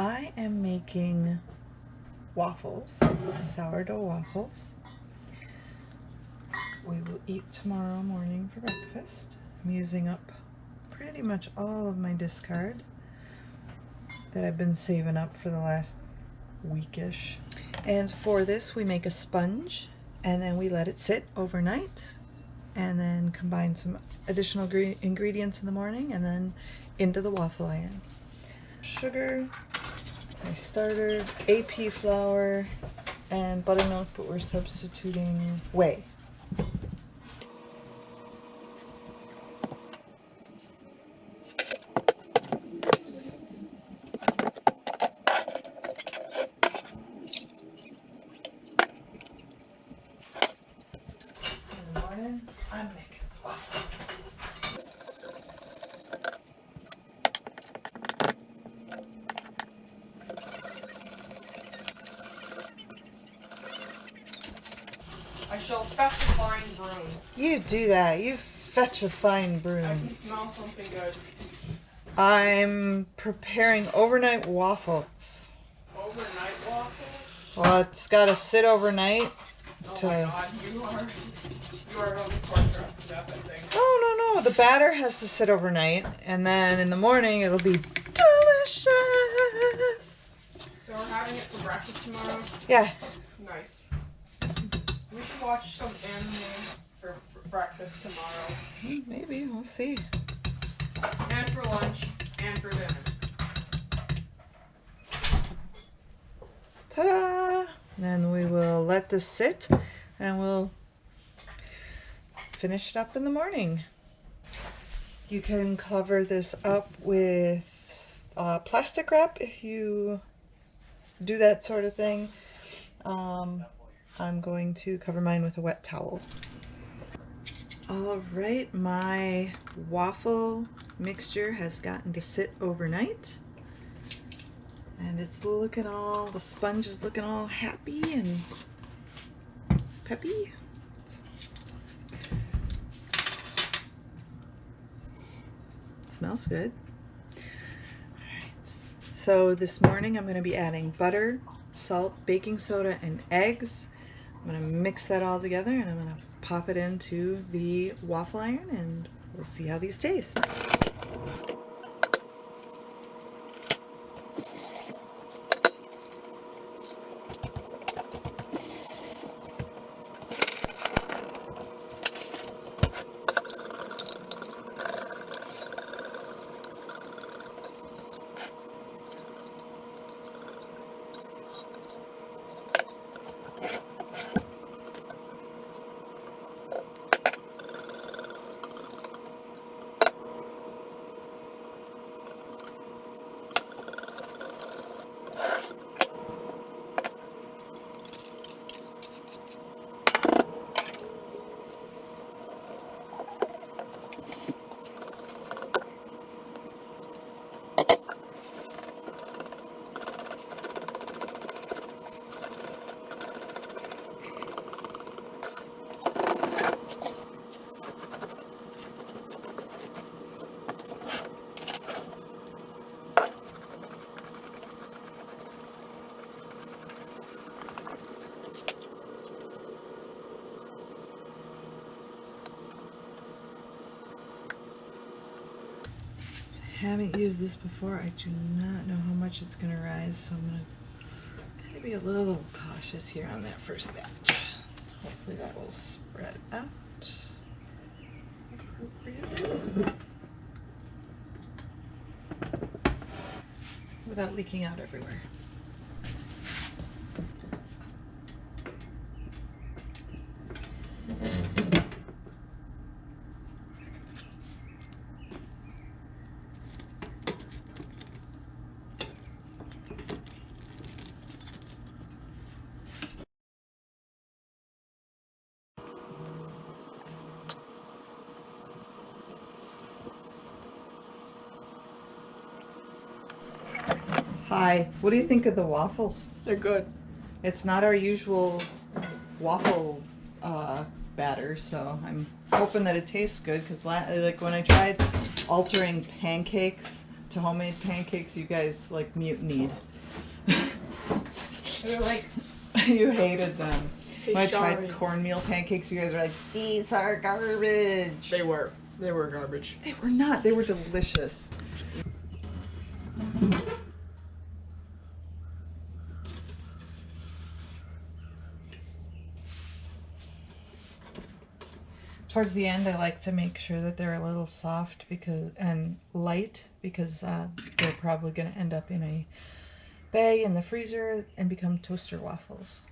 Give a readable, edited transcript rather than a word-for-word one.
I am making waffles, sourdough waffles. We will eat tomorrow morning for breakfast. I'm using up pretty much all of my discard that I've been saving up for the last weekish. And for this we make a sponge and then we let it sit overnight and then combine some additional ingredients in the morning and then into the waffle iron. Sugar, my starter, AP flour, and buttermilk, but we're substituting whey. In the morning, I'm making waffles. I shall fetch a fine broom. You do that. You fetch a fine I broom. can smell something good. I'm preparing overnight waffles. Overnight waffles? Well, it's got to sit overnight. Oh my god, you are going to torture us to death, I think. Oh, no. The batter has to sit overnight, and then in the morning it'll be delicious. So we're having it for breakfast tomorrow? Yeah. Nice. We should watch some anime for breakfast tomorrow. Maybe. We'll see. And for lunch. And for dinner. Ta-da! Then we will let this sit, and we'll finish it up in the morning. You can cover this up with plastic wrap if you do that sort of thing. I'm going to cover mine with a wet towel. All right, my waffle mixture has gotten to sit overnight. And it's looking all, the sponge is looking all happy and peppy. Smells good. Alright, so this morning I'm going to be adding butter, salt, baking soda, and eggs. I'm going to mix that all together and I'm going to pop it into the waffle iron and we'll see how these taste. Haven't used this before. I do not know how much it's going to rise, so I'm going to be a little cautious here on that first batch. Hopefully that will spread out appropriately without leaking out everywhere. Hi, what do you think of the waffles? They're good. It's not our usual waffle batter, so I'm hoping that it tastes good because like when I tried altering pancakes to homemade pancakes, you guys like mutinied. They were like, you hated them. Hey, When I sorry. tried cornmeal pancakes, you guys were like, these are garbage. They were garbage. They were not. They were delicious. Towards the end, I like to make sure that they're a little soft and light because they're probably going to end up in a bag in the freezer and become toaster waffles.